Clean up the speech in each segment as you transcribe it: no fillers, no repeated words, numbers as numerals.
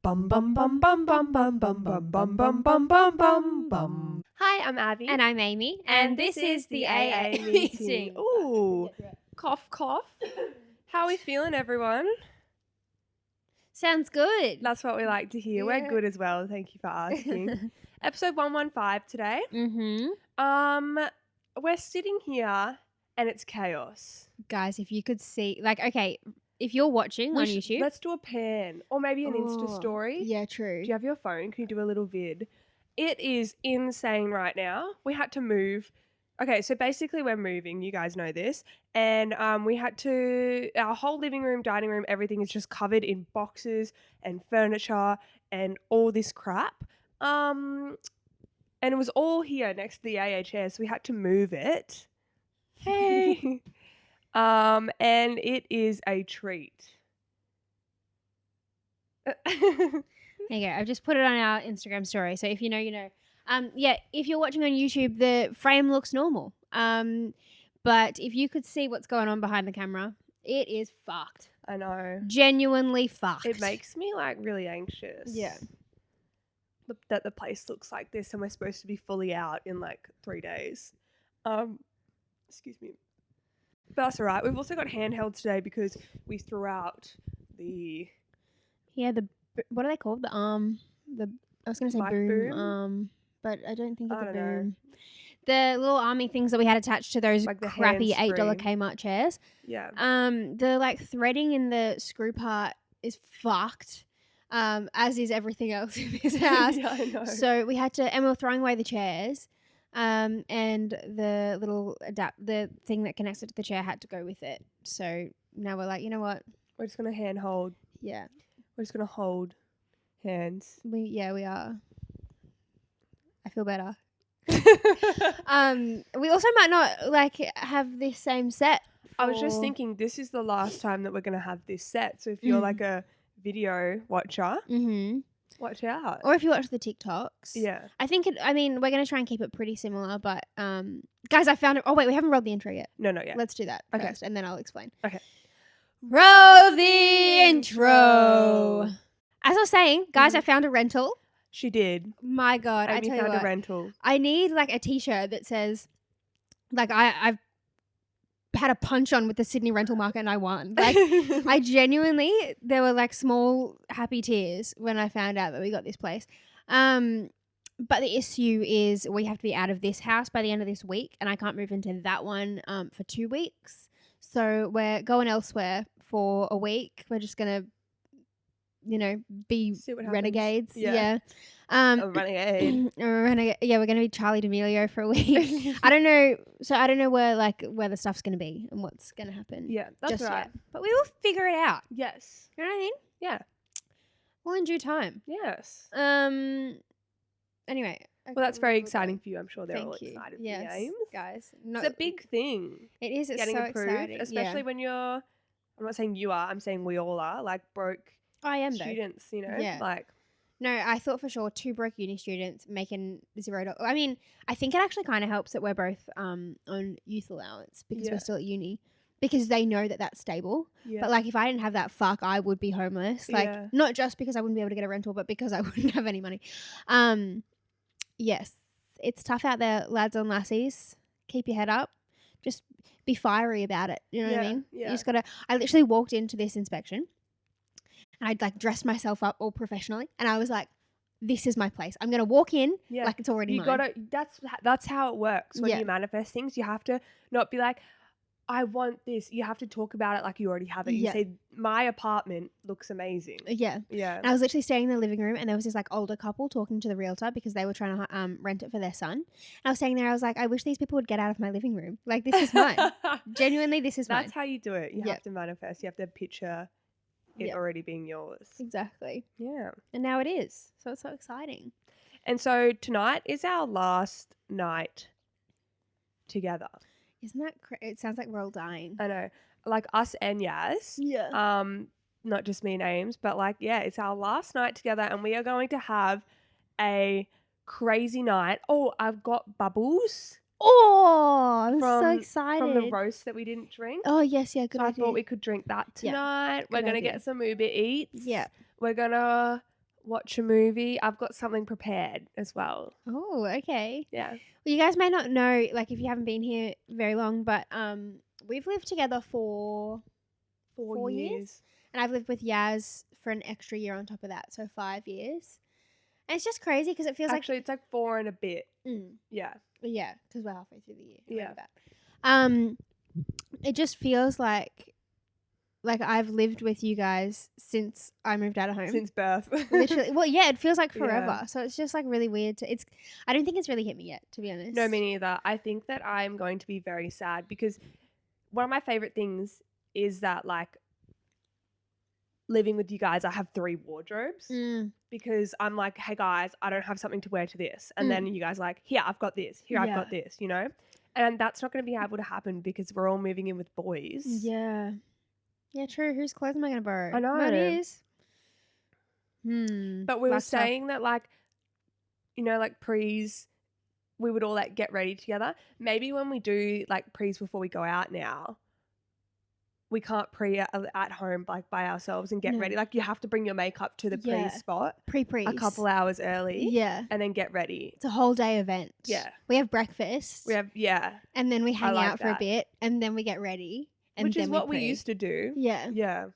Bum bum bum bum bum bum bum bum bum bum bum bum bum bum. Hi, I'm Abby. And I'm Amy. And this is the AA meeting. Ooh, cough, cough. How are we feeling, everyone? Sounds good. That's what we like to hear. Yeah. We're good as well. Thank you for asking. Episode 115 today. Mm-hmm. We're sitting here and it's chaos. Guys, if you could see, okay, if you're watching on YouTube. Let's do a pan or maybe an Insta story. Yeah, true. Do you have your phone? Can you do a little vid? It is insane right now. We had to move. Okay, so basically we're moving. You guys know this. And we had to, our whole living room, dining room, everything is just covered in boxes and furniture and all this crap. And it was all here next to the AA chair, so we had to move it. Hey. And it is a treat. There you go. I've just put it on our Instagram story. So if you know, you know. Yeah, if you're watching on YouTube, the frame looks normal. But if you could see what's going on behind the camera, it is fucked. I know. Genuinely fucked. It makes me like really anxious. Yeah. That the place looks like this and we're supposed to be fully out in like 3 days. Excuse me. But that's all right. We've also got handheld today because we threw out the... Yeah, what are they called? I was going to say boom. But I don't think it's a boom. Know. The little army things that we had attached to those like crappy $8 Kmart chairs. Yeah. The like threading in the screw part is fucked. As is everything else in this house. Yeah, I know. So we had to, and we were throwing away the chairs. And the little the thing that connects it to the chair had to go with it. So now we're like, you know what? We're just gonna hand hold. Yeah. We're just gonna hold hands. We are. I feel better. We also might not like have this same set. I was just thinking this is the last time that we're gonna have this set. So if you're like a video watcher, watch out. Or if you watch the TikToks. Yeah. We're going to try and keep it pretty similar, but guys, I found it. Oh, wait, we haven't rolled the intro yet. No, not yet. Let's do that first, and then I'll explain. Okay. Roll the intro. As I was saying, guys, I found a rental. She did. My God, Amy I tell you found what. a rental. I need like a t-shirt that says, like, I've had a punch on with the Sydney rental market and I won. Like, I genuinely, there were like small happy tears when I found out that we got this place. But the issue is we have to be out of this house by the end of this week and I can't move into that one for 2 weeks. So we're going elsewhere for a week. We're just going to, be renegades. Yeah. A renegade. Yeah, we're going to be Charlie D'Amelio for a week. I don't know where the stuff's going to be and what's going to happen. Yeah, that's just right. yet. But we will figure it out. Yes. You know what I mean? Yeah. Well, in due time. Yes. Anyway. Well, that's very exciting for you. I'm sure they're all Thank you. excited for yes, the aims. guys. It's a big thing. It is. It's getting so approved, exciting. especially when you're, I'm not saying you are, I'm saying we all are, like broke I am students, though. you know? Yeah. Like. No, I thought for sure 2 broke uni students making $0. I mean, I think it actually kind of helps that we're both on youth allowance because we're still at uni because they know that that's stable. Yeah. But like if I didn't have that, I would be homeless. Like not just because I wouldn't be able to get a rental, but because I wouldn't have any money. Yes, it's tough out there, lads and lassies. Keep your head up. Just be fiery about it. You know what I mean? Yeah. You just gotta. I literally walked into this inspection. And I'd like dressed myself up all professionally, and I was like, "This is my place. I'm gonna walk in like it's already mine." That's how it works when you manifest things. You have to not be like, "I want this." You have to talk about it like you already have it. You say, "My apartment looks amazing." Yeah. And I was literally staying in the living room, and there was this like older couple talking to the realtor because they were trying to rent it for their son. And I was staying there. I was like, "I wish these people would get out of my living room. Like this is mine. Genuinely, this is mine." That's how you do it. You have to manifest. You have to picture it already being yours. Exactly. Yeah. And now it is. So it's so exciting. And so tonight is our last night together. Isn't that it sounds like we're all dying. I know. Like us and Yaz. Yeah. Not just me and Ames, but like, it's our last night together and we are going to have a crazy night. Oh, I've got bubbles. Oh, I'm so excited. From the roast that we didn't drink. Oh, yes. Yeah, good so idea. I thought we could drink that tonight. Yeah, we're going to get some Uber Eats. Yeah. We're going to watch a movie. I've got something prepared as well. Oh, okay. Yeah. Well, you guys may not know, like, if you haven't been here very long, but we've lived together for 4 years. And I've lived with Yaz for an extra year on top of that, so 5 years. And it's just crazy because it feels Actually, it's like 4 and a bit. Yeah. Yeah, because we're halfway through the year. Yeah. It just feels like I've lived with you guys since I moved out of home. Since birth. Literally. Well, yeah, it feels like forever. Yeah. So it's just like really weird I don't think it's really hit me yet, to be honest. No, me neither. I think that I'm going to be very sad because one of my favorite things is that, like, living with you guys, I have 3 wardrobes because I'm like, hey guys, I don't have something to wear to this. And then you guys are like, here, I've got this. Here, I've got this, you know? And that's not going to be able to happen because we're all moving in with boys. Yeah. Yeah, true. Whose clothes am I going to borrow? I know. Mine is. But we were saying that, like, you know, like prees, we would all like get ready together. Maybe when we do like prees before we go out now, we can't pre at home like by ourselves and get ready. Like you have to bring your makeup to the pre spot pre a couple hours early. Yeah. And then get ready. It's a whole day event. Yeah. We have breakfast. And then we hang out for a bit and then we get ready. And which then is what we used to do. Yeah. Yeah.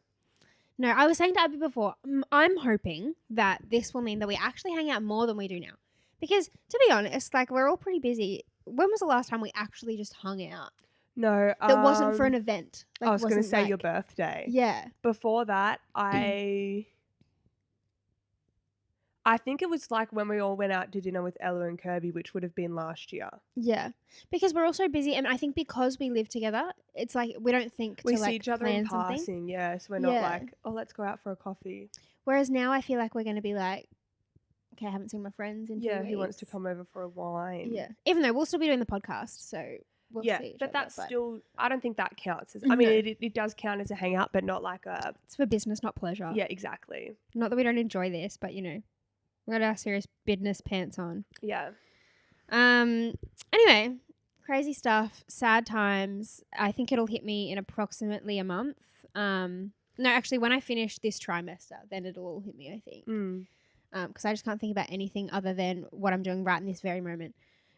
No, I was saying to Abby before, I'm hoping that this will mean that we actually hang out more than we do now. Because to be honest, like we're all pretty busy. When was the last time we actually just hung out? No. That wasn't for an event. Like, I was going to say your birthday. Yeah. Before that, I think it was like when we all went out to dinner with Ella and Kirby, which would have been last year. Yeah. Because we're all so busy. And I think because we live together, it's like we don't think we to see like each other in passing. Something. Yeah. So we're not like, oh, let's go out for a coffee. Whereas now I feel like we're going to be like, okay, I haven't seen my friends in 2 weeks. Yeah, who wants to come over for a wine? Yeah. Even though we'll still be doing the podcast, so we'll see each but other, that's still, I don't think that counts. I mean, it does count as a hangout, but not like a... It's for business, not pleasure. Yeah, exactly. Not that we don't enjoy this, but, you know, we got our serious business pants on. Yeah. Anyway, crazy stuff, sad times. I think it'll hit me in approximately a month. No, actually, when I finish this trimester, then it'll all hit me, I think. Because I just can't think about anything other than what I'm doing right in this very moment.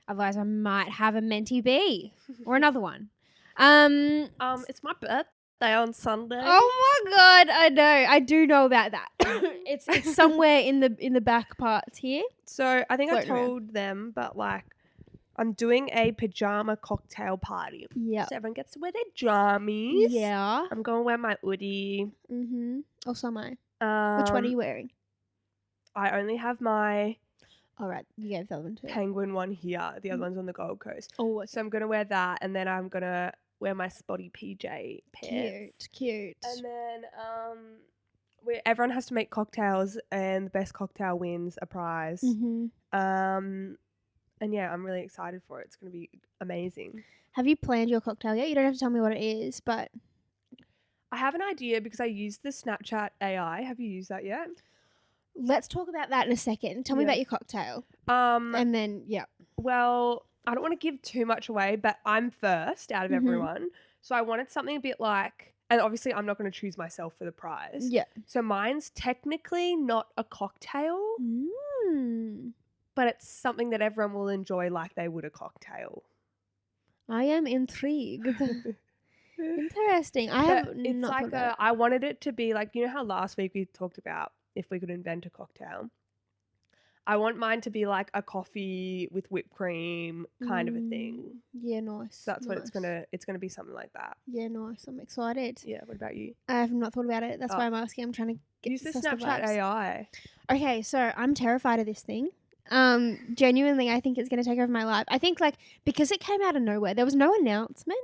Otherwise, I might have a mentee B or another one. It's my birthday on Sunday. Oh my god, I know. I do know about that. It's somewhere in the back parts here. So I think I Floating around. told them, but like, I'm doing a pajama cocktail party. Yeah. So everyone gets to wear their jammies. Yeah. I'm going to wear my hoodie. Also am I. Which one are you wearing? I only have my All right, you gave that one too. penguin one here. The other one's on the Gold Coast. Oh, so I'm gonna wear that, and then I'm gonna wear my spotty PJ pants. Cute. And then everyone has to make cocktails, and the best cocktail wins a prize. And yeah, I'm really excited for it. It's gonna be amazing. Have you planned your cocktail yet? You don't have to tell me what it is, but I have an idea because I used the Snapchat AI. Have you used that yet? let's talk about that in a second. Tell me about your cocktail. And then, Well, I don't want to give too much away, but I'm first out of everyone. So I wanted something a bit like, and obviously I'm not going to choose myself for the prize. Yeah. So mine's technically not a cocktail, but it's something that everyone will enjoy like they would a cocktail. I am intrigued. Interesting. It's like I wanted it to be like, you know how last week we talked about if we could invent a cocktail? I want mine to be like a coffee with whipped cream kind of a thing. Yeah, nice. So that's what it's gonna be, something like that. Yeah, nice. I'm excited. Yeah, what about you? I have not thought about it. That's why I'm asking. I'm trying to get use the Snapchat AI. Okay, so I'm terrified of this thing. Genuinely, I think it's gonna take over my life. I think like because it came out of nowhere, there was no announcement.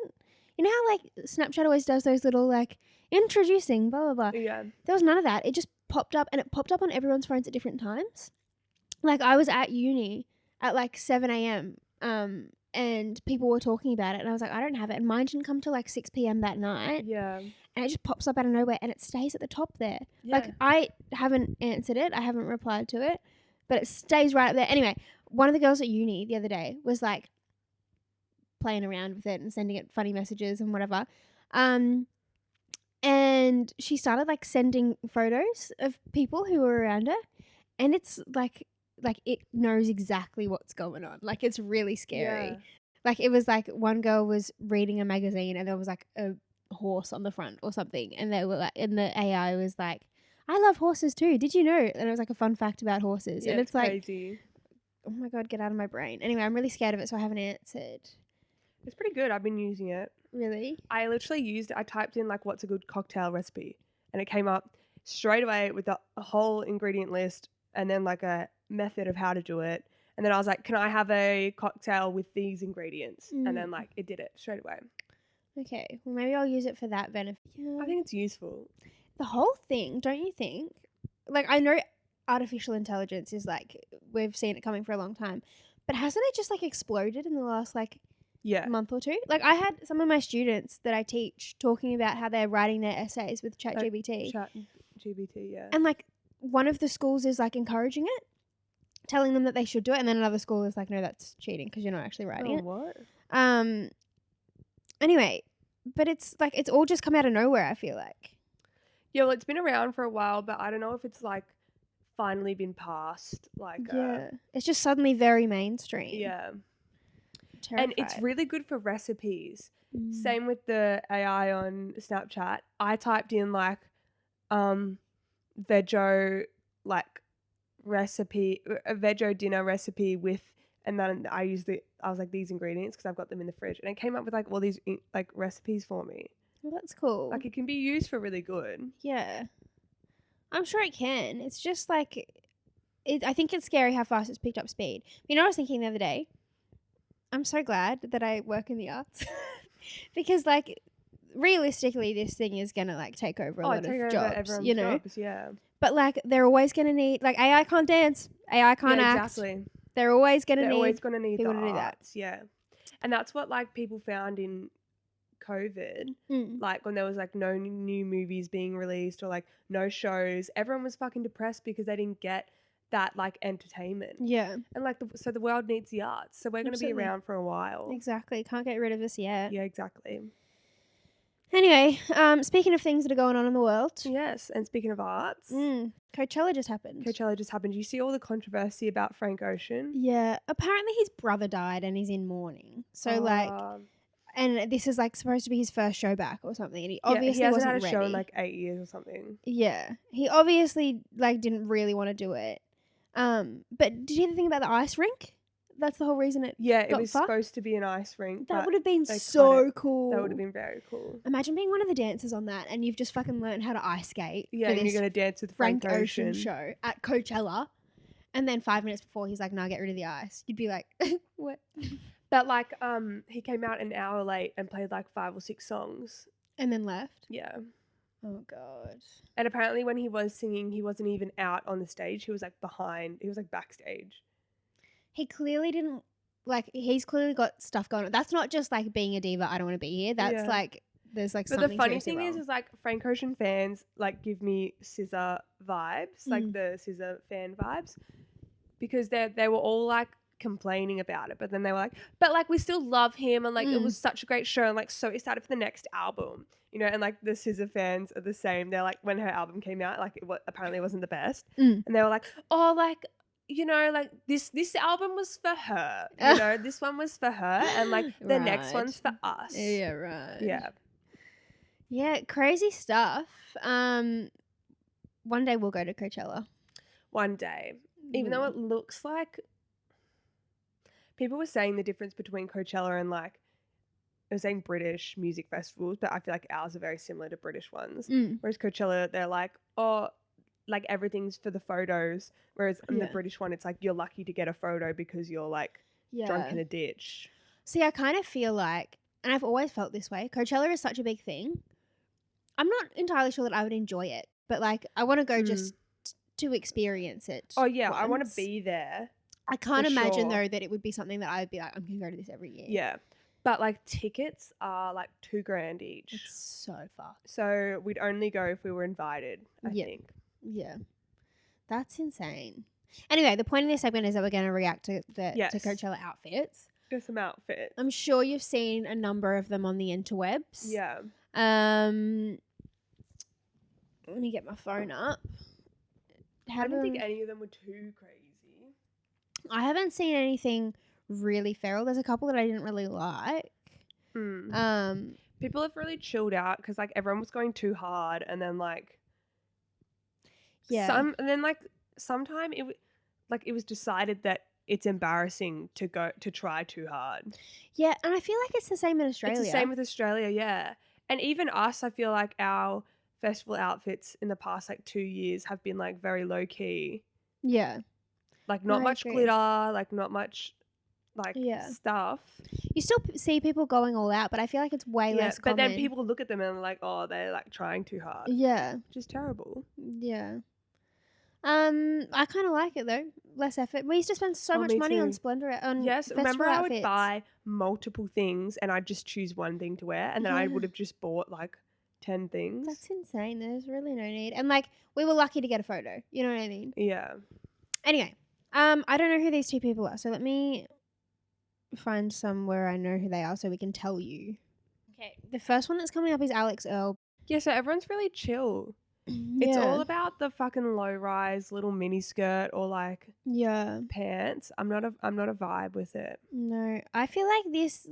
You know how like Snapchat always does those little like introducing blah blah blah. Yeah. There was none of that. It just popped up, and it popped up on everyone's phones at different times. Like I was at uni at like 7 a.m. And people were talking about it, and I was like, I don't have it, and mine didn't come till like 6 p.m. that night. Yeah. And it just pops up out of nowhere, and it stays at the top there. Yeah. Like I haven't answered it, I haven't replied to it, but it stays right up there. Anyway, one of the girls at uni the other day was like playing around with it and sending it funny messages and whatever. And she started like sending photos of people who were around her. and it's like it knows exactly what's going on. Like it's really scary. Yeah. Like it was like one girl was reading a magazine and there was like a horse on the front or something, and they were like, and the AI was like, I love horses too, did you know? And it was like a fun fact about horses. Yeah, And it's like, crazy. oh my God, get out of my brain. Anyway, I'm really scared of it, so I haven't answered. It's pretty good. I've been using it. Really? I literally I typed in like what's a good cocktail recipe, and it came up straight away with the whole ingredient list and then like a method of how to do it. And then I was like, can I have a cocktail with these ingredients? And then like it did it straight away. Okay, well maybe I'll use it for that benefit. Yeah. I think it's useful. The whole thing, don't you think? Like, I know artificial intelligence is like, we've seen it coming for a long time, but hasn't it just like exploded in the last like month or two? Like, I had some of my students that I teach talking about how they're writing their essays with ChatGPT. ChatGPT, yeah. And like, one of the schools is like encouraging it, telling them that they should do it, and then another school is like, no, that's cheating because you're not actually writing it. What? Anyway, but it's like, it's all just come out of nowhere, I feel like. Yeah, well, it's been around for a while, but I don't know if it's like finally been passed. Like, it's just suddenly very mainstream. Yeah. Terrified. And it's really good for recipes. Same with the AI on Snapchat. I typed in like veggie like recipe, a veggie dinner recipe with, and then I was like these ingredients because I've got them in the fridge, and it came up with like all these like recipes for me. Well, that's cool. Like it can be used for really good. Yeah, I'm sure it can. It's just like, I think it's scary how fast it's picked up speed. You know, I was thinking the other day, I'm so glad that I work in the arts because like realistically this thing is gonna like take over a lot of jobs, you know. Yeah. But like they're always gonna need, like, AI can't dance, AI can't act. Exactly. They're always gonna need people to do that. Yeah. And that's what like people found in COVID, like when there was like no new movies being released or like no shows, everyone was fucking depressed because they didn't get that like entertainment. Yeah. And like so the world needs the arts, so we're going to be around for a while. Exactly. Can't get rid of us yet. Yeah, exactly. Anyway, speaking of things that are going on in the world. Yes, and speaking of arts. Coachella just happened. You see all the controversy about Frank Ocean? Yeah. Apparently his brother died and he's in mourning. So like, and this is like supposed to be his first show back or something. And he obviously he hasn't wasn't had a ready. show in like 8 years or something. Yeah. He obviously like didn't really want to do it. But did you hear the thing about the ice rink? That's the whole reason it it was supposed to be an ice rink. That would have been so cool. That would have been very cool. Imagine being one of the dancers on that and you've just fucking learned how to ice skate. Yeah, and you're going to dance with Frank Ocean show at Coachella. And then 5 minutes before he's like, no, get rid of the ice. You'd be like, what? But like, he came out an hour late and played like 5 or 6 songs. And then left? Yeah. Oh, God. And apparently when he was singing, he wasn't even out on the stage. He was like he was like backstage. He clearly didn't, like, he's clearly got stuff going on. That's not just like being a diva, I don't want to be here. That's like, there's like something. But the funny thing is like Frank Ocean fans like give me SZA vibes, like the SZA fan vibes, because they were all like complaining about it, but then they were like, but like we still love him, and like it was such a great show, and like so excited for the next album, you know. And like the SZA fans are the same. They're like, when her album came out, like apparently it wasn't the best, and they were like, oh, like, you know, like this album was for her, you know, this one was for her, and like the next one's for us. Yeah, right. Yeah, crazy stuff. One day we'll go to Coachella. One day, even though it looks like people were saying the difference between Coachella and like, I was saying British music festivals, but I feel like ours are very similar to British ones. Whereas Coachella, they're like, oh, like everything's for the photos. Whereas in the British one, it's like you're lucky to get a photo because you're like drunk in a ditch. See, I kind of feel like, and I've always felt this way, Coachella is such a big thing. I'm not entirely sure that I would enjoy it, but like I want to go just to experience it. Oh yeah, I want to be there. I can't imagine though that it would be something that I would be like, I'm going to go to this every year. Yeah. But like tickets are like $2,000 each. It's so far. So we'd only go if we were invited, I think. Yeah. That's insane. Anyway, the point of this segment is that we're going to react to the to Coachella outfits. Get some outfits. I'm sure you've seen a number of them on the interwebs. Yeah. Let me get my phone up. I don't think any of them were too crazy. I haven't seen anything really feral. There's a couple that I didn't really like. People have really chilled out because like everyone was going too hard, and then like sometime it was decided that it's embarrassing to try too hard. Yeah, and I feel like it's the same in Australia. It's the same with Australia, yeah. And even us, I feel like our festival outfits in the past like 2 years have been like very low key. Yeah. Like not much glitter, like not much like stuff. You still see people going all out, but I feel like it's way less common. But then people look at them and like, oh, they're like trying too hard. Yeah. Which is terrible. Yeah. I kind of like it though. Less effort. We used to spend so much money on Splendor. Remember I would buy multiple things and I'd just choose one thing to wear, and then I would have just bought like 10 things. That's insane. There's really no need. And like we were lucky to get a photo. You know what I mean? Yeah. Anyway, I don't know who these two people are, so let me find somewhere I know who they are so we can tell you. Okay, the first one that's coming up is Alex Earl. Yeah, so everyone's really chill. It's all about the fucking low rise little mini skirt or like pants. I'm not a vibe with it. No, I feel like this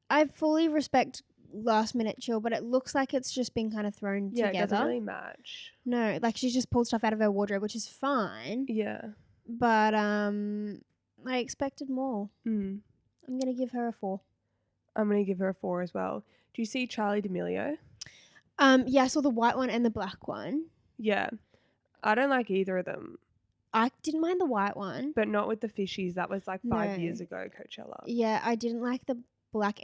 I fully respect last minute chill, but it looks like it's just been kind of thrown together. Yeah, it doesn't really match. No, like she's just pulled stuff out of her wardrobe, which is fine. Yeah, but I expected more. I'm gonna give her a 4. I'm gonna give her a 4 as well. Do you see Charli D'Amelio? Yeah, I saw the white one and the black one. Yeah. I don't like either of them. I didn't mind the white one. But not with the fishies. That was like 5 years ago, Coachella. Yeah, I didn't like the black.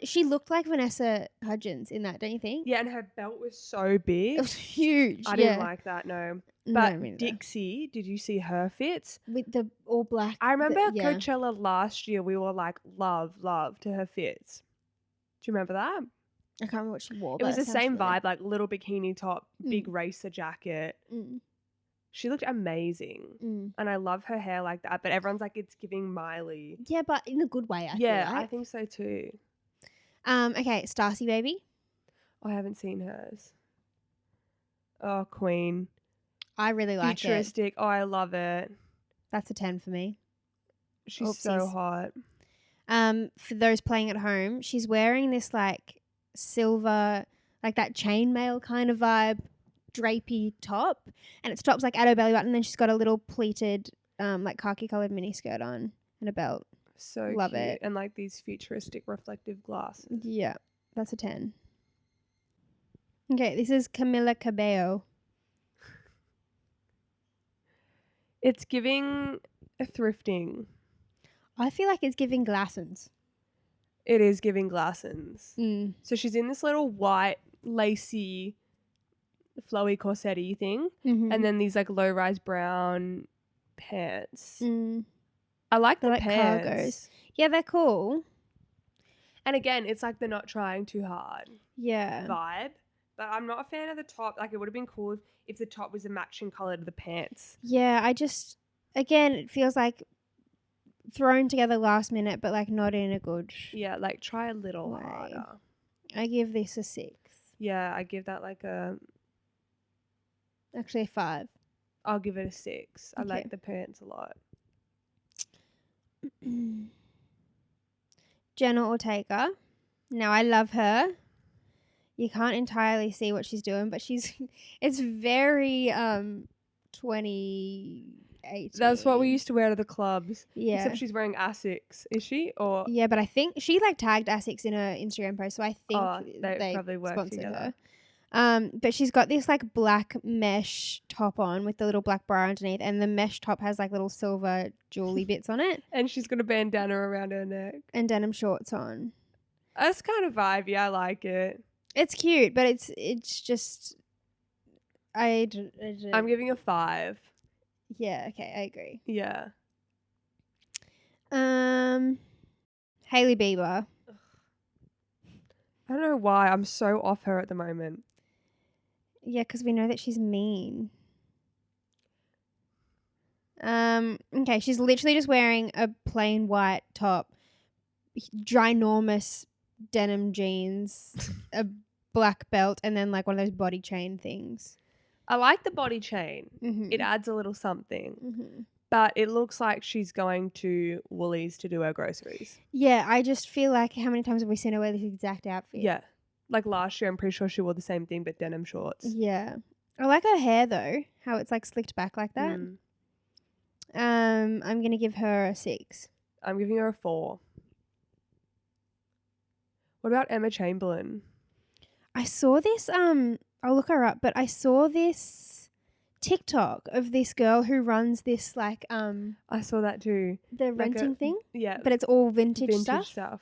She looked like Vanessa Hudgens in that, don't you think? Yeah, and her belt was so big. It was huge. I didn't like that, no. But Dixie, did you see her fits? With the all black. I remember Coachella last year, we were like, love to her fits. Do you remember that? I can't remember what she wore. It was the same vibe, like little bikini top, big racer jacket. She looked amazing. And I love her hair like that. But everyone's like, it's giving Miley. Yeah, but in a good way, I feel like. I think so too. Okay, Stacy Baby. I haven't seen hers. Oh, Queen. I really like it. Futuristic. Oh, I love it. That's a 10 for me. She's so hot. For those playing at home, she's wearing this like silver, like that chainmail kind of vibe, drapey top, and it stops like at her belly button, and then she's got a little pleated like khaki colored mini skirt on and a belt. So love cute. it. And like these futuristic reflective glasses. Yeah, that's a 10. Okay, this is Camila Cabello. It's giving a thrifting. I feel like it's giving Glassons. It is giving Glassons. So she's in this little white, lacy, flowy corset-y thing. And then these like low-rise brown pants. I like the pants. Cargos. Yeah, they're cool. And again, it's like they're not trying too hard. Yeah. Vibe. But I'm not a fan of the top. Like it would have been cool if the top was a matching colour to the pants. Yeah, again, it feels like thrown together last minute, but like not in a good like try a little harder. I give this a 6. Yeah, I give that like actually a 5. I'll give it a 6. I like the pants a lot. Jenna Ortega. Now I love her. You can't entirely see what she's doing, but it's very 2018. That's what we used to wear to the clubs. Yeah. Except she's wearing Asics, is she? Or yeah, but I think she like tagged Asics in her Instagram post, so I think they probably work together. Her. But she's got this like black mesh top on with the little black bra underneath, and the mesh top has like little silver jewelry bits on it. And she's got a bandana around her neck. And denim shorts on. That's kind of vibey. I like it. It's cute, but it's just I'm giving a 5. Yeah, okay, I agree. Yeah. Hailey Bieber. I don't know why I'm so off her at the moment. Yeah, because we know that she's mean. Okay, she's literally just wearing a plain white top, ginormous denim jeans, a black belt, and then like one of those body chain things. I like the body chain. Mm-hmm. It adds a little something. Mm-hmm. But it looks like she's going to Woolies to do her groceries. Yeah, I just feel like how many times have we seen her wear this exact outfit? Yeah. Like last year, I'm pretty sure she wore the same thing, but denim shorts. Yeah. I like her hair though, how it's like slicked back like that. I'm going to give her a 6. I'm giving her a 4. What about Emma Chamberlain? I saw this, I'll look her up, but I saw this TikTok of this girl who runs this like, I saw that too. the renting thing. Yeah. But it's all vintage stuff.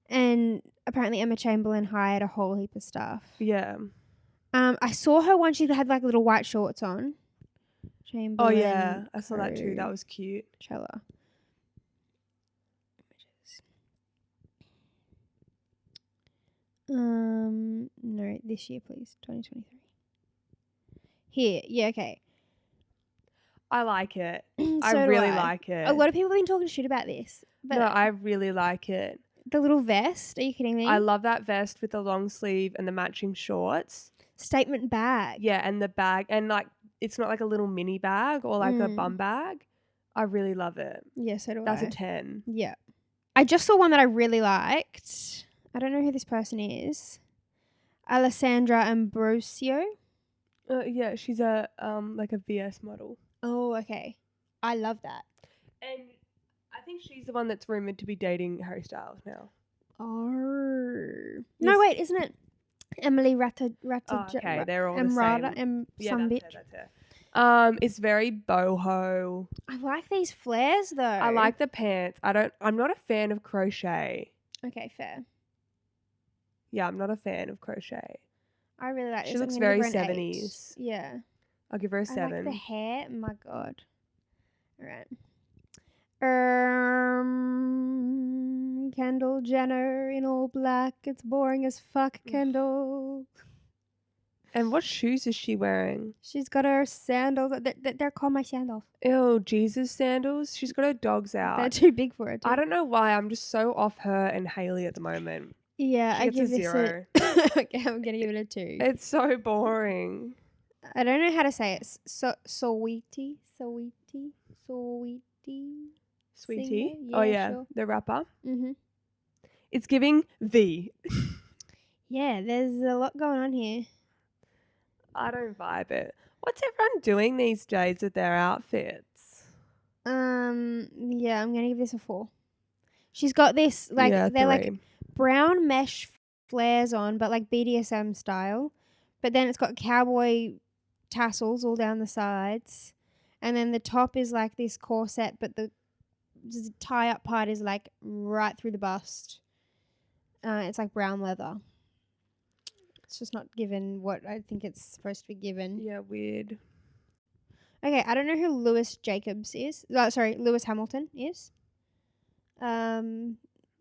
And apparently Emma Chamberlain hired a whole heap of stuff. Yeah. I saw her one. She had like little white shorts on. Chamberlain. Oh yeah, I saw that too. That was cute. Coachella. No, this year, please. 2023. Here, yeah, okay. I like it. So I really like it. A lot of people have been talking shit about this. But No, I really like it. the little vest. Are you kidding me? I love that vest with the long sleeve and the matching shorts. Statement bag. Yeah, and the bag, and like it's not like a little mini bag or like a bum bag. I really love it. Yeah, so do That's I. a 10. Yeah. I just saw one that I really liked. I don't know who this person is. Alessandra Ambrosio. Yeah, she's a like a VS model. Oh, okay. I love that. And I think she's the one that's rumored to be dating Harry Styles now. Oh. No, wait, isn't it Emily Ratajkowski? Oh, okay, they're all Emrata, the same. some bitch. That's her. It's very boho. I like these flares though. I like the pants. I'm not a fan of crochet. Okay, fair. Yeah, I'm not a fan of crochet. I really like this. She looks I'm gonna very give her an 70s. 8. Yeah. I'll give her a 7. I like the hair. My God. All right. Kendall Jenner in all black. It's boring as fuck, Kendall. And what shoes is she wearing? She's got her sandals. They're called my sandals. Ew, Jesus sandals. She's got her dogs out. They're too big for her. Too. I don't know why. I'm just so off her and Hailey at the moment. Yeah, She I gets give a this 0. Okay, I'm gonna give it a 2. It's so boring. I don't know how to say it. Sweetie. Sweetie. Singer? Oh Yeah, yeah, sure. the rapper. Mhm. It's giving V. Yeah, there's a lot going on here. I don't vibe it. What's everyone doing these days with their outfits? Yeah, I'm gonna give this a 4. She's got this like Yeah, they're 3. like brown mesh flares on, but like BDSM style. But then it's got cowboy tassels all down the sides, and then the top is like this corset, but the tie up part is like right through the bust. It's like brown leather. It's just not given what I think it's supposed to be given. Yeah, weird. Okay, I don't know who Lewis Jacobs is. Lewis Hamilton is.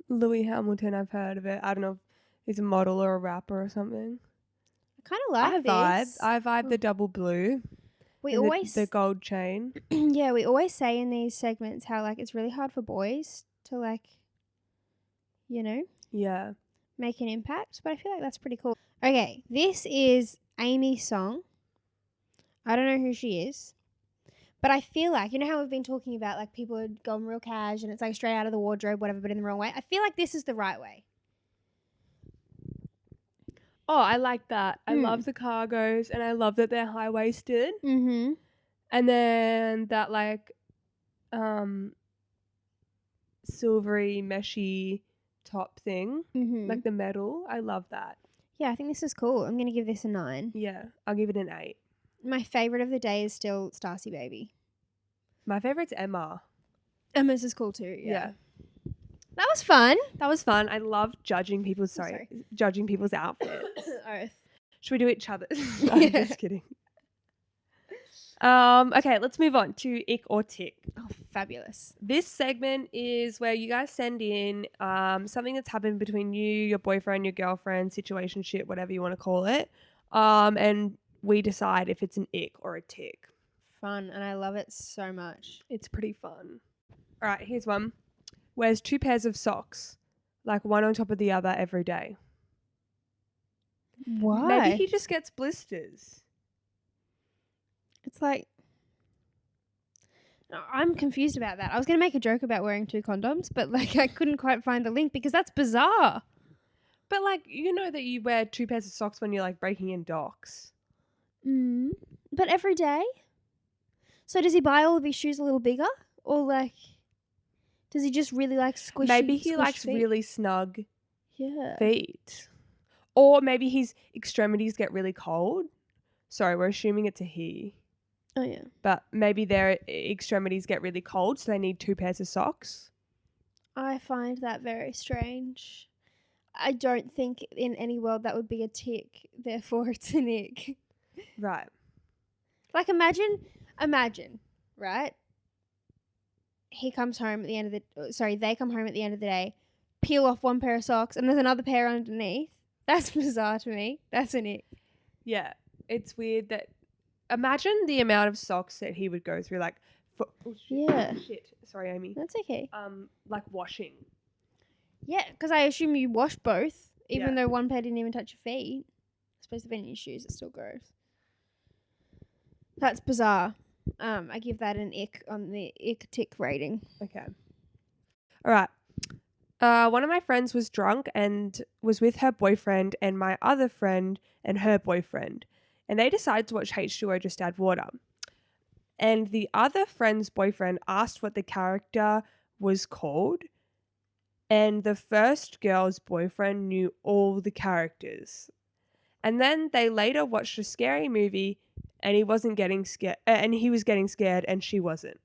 Louis Hamilton, I've heard of it. I don't know if he's a model or a rapper or something. I kind of like this. I vibe the double blue. We always the gold chain. yeah, we always say in these segments how like it's really hard for boys to like, Yeah. make an impact. But I feel like that's pretty cool. Okay, this is Amy's song. I don't know who she is. But I feel like, you know how we've been talking about like people are going real cash and it's like straight out of the wardrobe, whatever, but in the wrong way. I feel like this is the right way. Oh, I like that. I love the cargos and I love that they're high-waisted. Mm-hmm. And then that like silvery meshy top thing, Mm-hmm. like the metal. I love that. Yeah, I think this is cool. I'm going to give this a 9. Yeah, I'll give it an 8. My favourite of the day is still Starsy Baby. My favorite's Emma. Emma's is cool too. Yeah. That was fun. That was fun. I love judging people's judging people's outfits. Oath. Should we do each other's? I'm just kidding. Okay, let's move on to ick or tick. Oh, fabulous. This segment is where you guys send in something that's happened between you, your boyfriend, your girlfriend, situationship, whatever you want to call it. And we decide if it's an ick or a tick. Fun, and I love it so much. It's pretty fun. All right, here's one. Wears 2 pairs of socks, like one on top of the other every day. Why? Maybe he just gets blisters. It's like, I'm confused about that. I was going to make a joke about wearing 2 condoms, but like I couldn't quite find the link because that's bizarre. But like, you know that you wear 2 pairs of socks when you're like breaking in docks. But every day? So does he buy all of his shoes a little bigger? Or like, does he just really like squishy? Maybe he squish likes feet? really snug Yeah. feet. Or maybe his extremities get really cold. Sorry, we're assuming it's a he. Oh, yeah. But maybe their extremities get really cold, so they need 2 pairs of socks. I find that very strange. I don't think in any world that would be a tick, therefore it's an ick. Right. Like imagine, right? He comes home at the end of they come home at the end of the day, peel off 1 pair of socks and there's another pair underneath. That's bizarre to me. That's an ick. Yeah. It's weird that... Imagine the amount of socks that he would go through, like... Yeah. Shit. Sorry, Amy. That's okay. Like washing. Yeah, because I assume you wash both, even Yeah. though 1 pair didn't even touch your feet. I suppose if any of your shoes, it's still gross. That's bizarre. I give that an ick on the ick tick rating. Okay. All right. One of my friends was drunk and was with her boyfriend and my other friend and her boyfriend. And they decided to watch H2O Just Add Water. And the other friend's boyfriend asked what the character was called. And the first girl's boyfriend knew all the characters. And then they later watched a scary movie and he wasn't getting scared. And he was getting scared and she wasn't.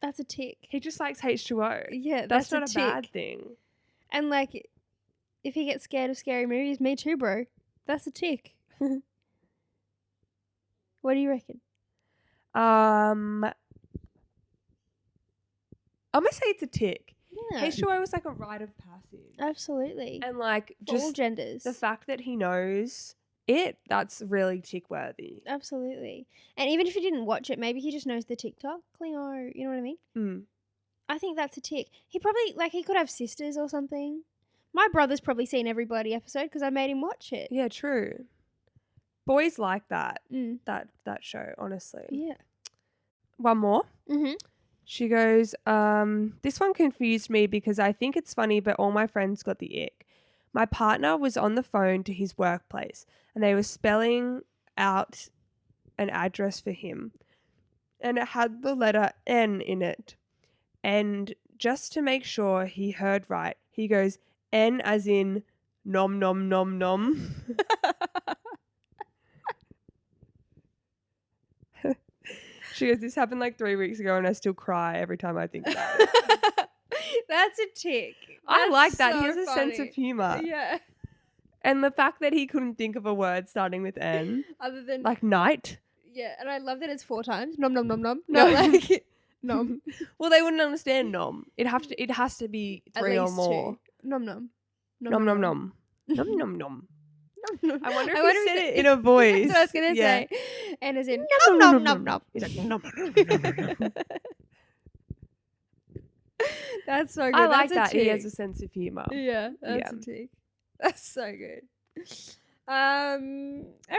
That's a tick. He just likes H2O. Yeah, That's that's not a tick. bad thing. And like, if he gets scared of scary movies, me too, bro. That's a tick. What do you reckon? I'm gonna say it's a tick. Yeah, H2O was like a rite of passage. absolutely. And like For all just genders. the fact that he knows it, that's really tick worthy. Absolutely. And even if he didn't watch it, maybe he just knows the TikTok. Cleo, you know what I mean? Mm. I think that's a tick. He probably, like, he could have sisters or something. My brother's probably seen every bloody episode because I made him watch it. Yeah, true. Boys like that. Mm. That show, honestly. Yeah. One more. Mm-hmm. She goes, this one confused me because I think it's funny, but all my friends got the ick. My partner was on the phone to his workplace and they were spelling out an address for him. And it had the letter N in it. And just to make sure he heard right, he goes, N as in nom nom nom nom. She goes, this happened like 3 weeks ago and I still cry every time I think about it. That's a tick. I like that. So He has a sense of humour. Yeah. And the fact that he couldn't think of a word starting with N. Other than, Like night. yeah, and I love that it's 4 times. Nom nom nom nom. No. Not like nom. Well, they wouldn't understand nom. It has to be At 3 or least more. 2. Nom nom. Nom nom nom. Nom nom nom. Nom, nom. I wonder if wonder he if said it- it in a voice. That's what I was going to Yeah. say. And as in, Nom nom nom nom nom. He's like nom nom nom nom. That's so good. I like That's that. a He has tick. a sense of humour. Yeah, that's Yeah. a tick. That's so good. All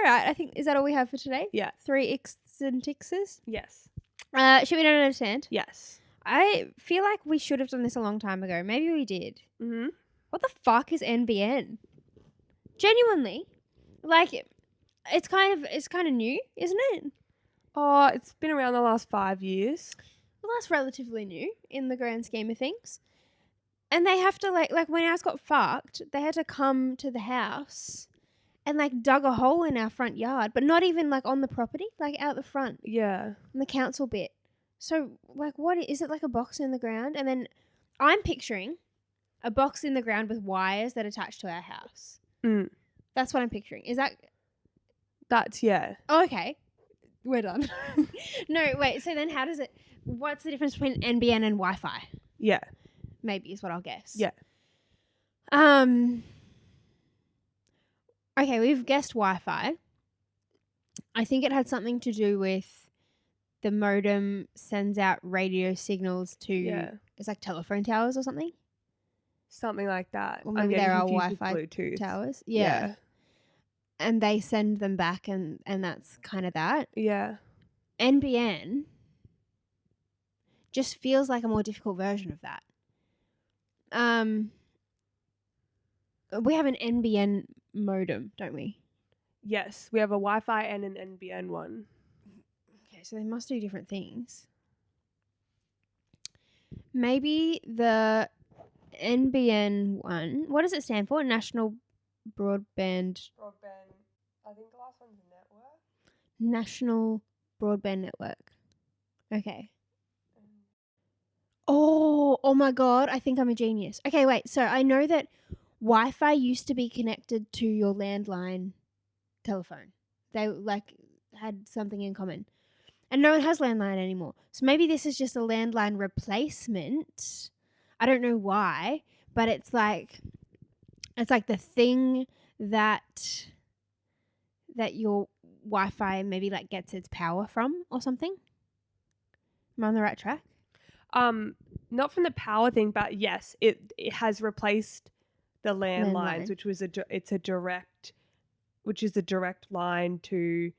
right. I think, is that all we have for today? Yeah. 3 icks and tickses. Yes. Should we don't understand? Yes. I feel like we should have done this a long time ago. Maybe we did. Mm-hmm. What the fuck is NBN? Genuinely, like, it's kind of new, isn't it? Oh, it's been around the last 5 years. Well, that's relatively new in the grand scheme of things. And they have to like when ours got fucked, they had to come to the house and like dug a hole in our front yard, but not even like on the property, like out the front Yeah. in the council bit. So like, what is it, like a box in the ground? And then I'm picturing a box in the ground with wires that attach to our house. Mm. That's what I'm picturing. Is that? That's, yeah. Oh, okay. We're done. No, wait. So then how does it, what's the difference between NBN and Wi-Fi? Yeah. Maybe is what I'll guess. Yeah. Okay, we've guessed Wi-Fi. I think it had something to do with the modem sends out radio signals to, Yeah. it's like telephone towers or something. Something like that. Or I'm maybe getting there are confused with Wi-Fi Bluetooth. towers. Yeah. And they send them back and that's kind of that. Yeah. NBN just feels like a more difficult version of that. We have an NBN modem, don't we? Yes, we have a Wi-Fi and an NBN one. Okay, so they must do different things. Maybe the NBN one, what does it stand for? National Broadband. Broadband. I think the last one's network. National Broadband Network. Okay. Oh my God. I think I'm a genius. Okay, wait. So I know that Wi-Fi used to be connected to your landline telephone. They had something in common. And no one has landline anymore. So maybe this is just a landline replacement. I don't know why, but it's like the thing that your Wi-Fi maybe like gets its power from or something. Am I on the right track? Not from the power thing, but yes, it has replaced the landlines, which was a direct line to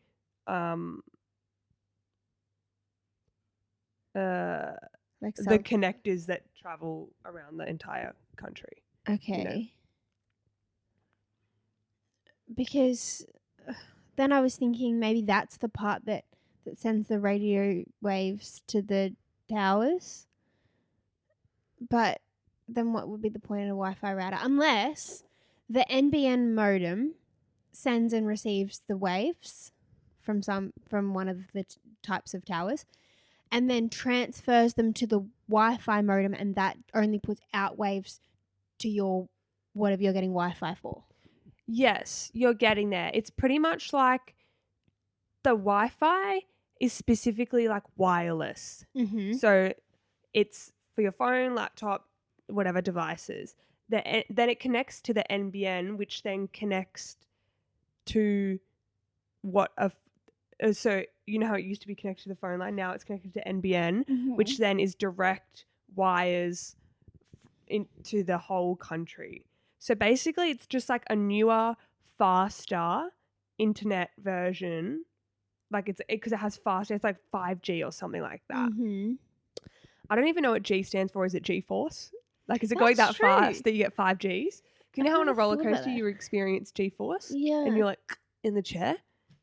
the connectors that travel around the entire country. Okay. You know? Because then I was thinking maybe that's the part that sends the radio waves to the towers. But then what would be the point of a Wi-Fi router? Unless the NBN modem sends and receives the waves from one of the types of towers and then transfers them to the Wi-Fi modem, and that only puts out waves to your whatever you're getting Wi-Fi for. Yes, you're getting there. It's pretty much like the Wi-Fi is specifically like wireless. Mm-hmm. So it's for your phone, laptop, whatever devices. Then it connects to the NBN, which then connects to so you know how it used to be connected to the phone line? Now it's connected to NBN, Mm-hmm. which then is direct wires into the whole country. So basically it's just like a newer, faster internet version. Like because it has faster, it's like 5G or something like that. Mm-hmm. I don't even know what G stands for. Is it G-force? Like, is it going that true. fast that you get 5Gs? You know how on a never roller thought about coaster that. you experience G-force? Yeah. And you're like in the chair?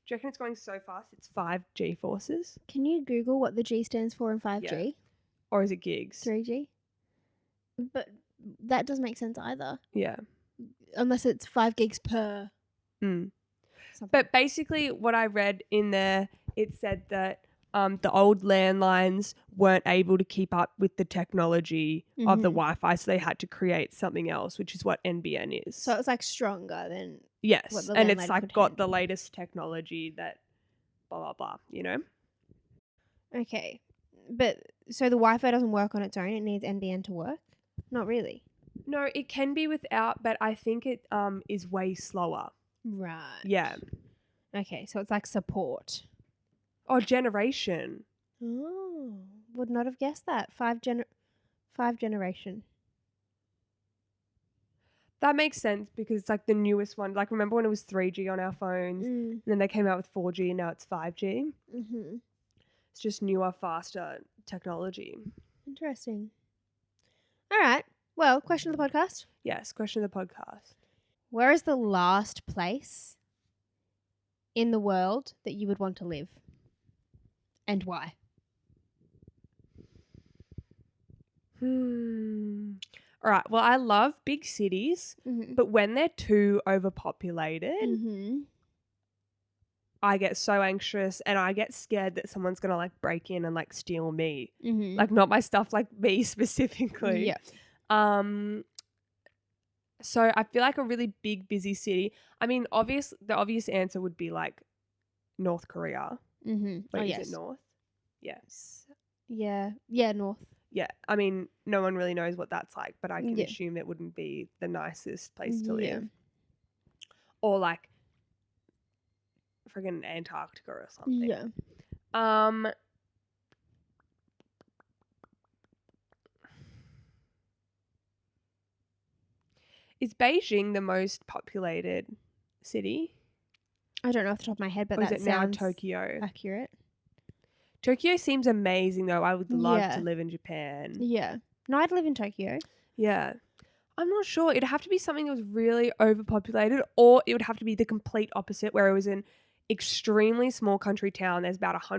Do you reckon it's going so fast it's 5 G-forces? Can you Google what the G stands for in 5G? Yeah. Or is it gigs? 3G? But that doesn't make sense either. Yeah. Unless it's 5 gigs per. Mm. Something. But basically what I read in there, it said that the old landlines weren't able to keep up with the technology of the Wi-Fi, so they had to create something else, which is what NBN is. So it's like stronger than yes, what the and it's landline like could got handle. the latest technology that blah blah blah. You know. Okay, but so the Wi-Fi doesn't work on its own; it needs NBN to work. Not really. No, it can be without, but I think it is way slower. Right. Yeah. Okay, so it's like support. Oh, generation. Oh, would not have guessed that. 5 generation. That makes sense because it's like the newest one. Like, remember when it was 3G on our phones, and then they came out with 4G, and now it's 5G. Mm-hmm. It's just newer, faster technology. Interesting. All right. Well, question of the podcast. Yes, question of the podcast. Where is the last place in the world that you would want to live? And why? All right. Well, I love big cities, Mm-hmm. but when they're too overpopulated, Mm-hmm. I get so anxious and I get scared that someone's going to like break in and like steal me. Mm-hmm. Like not my stuff, like me specifically. Yeah. So I feel like a really big, busy city. I mean, the obvious answer would be like North Korea. Mm-hmm. Wait, yes. is it North? Yes. Yeah. Yeah, North. Yeah. I mean, no one really knows what that's like, but I can assume it wouldn't be the nicest place to live. Or like friggin' Antarctica or something. Yeah. Is Beijing the most populated city? I don't know off the top of my head, but Or is that it now sounds Tokyo? accurate. Tokyo seems amazing though. I would love Yeah. to live in Japan. Yeah. No, I'd live in Tokyo. Yeah. I'm not sure. It'd have to be something that was really overpopulated, or it would have to be the complete opposite, where it was an extremely small country town. There's about 100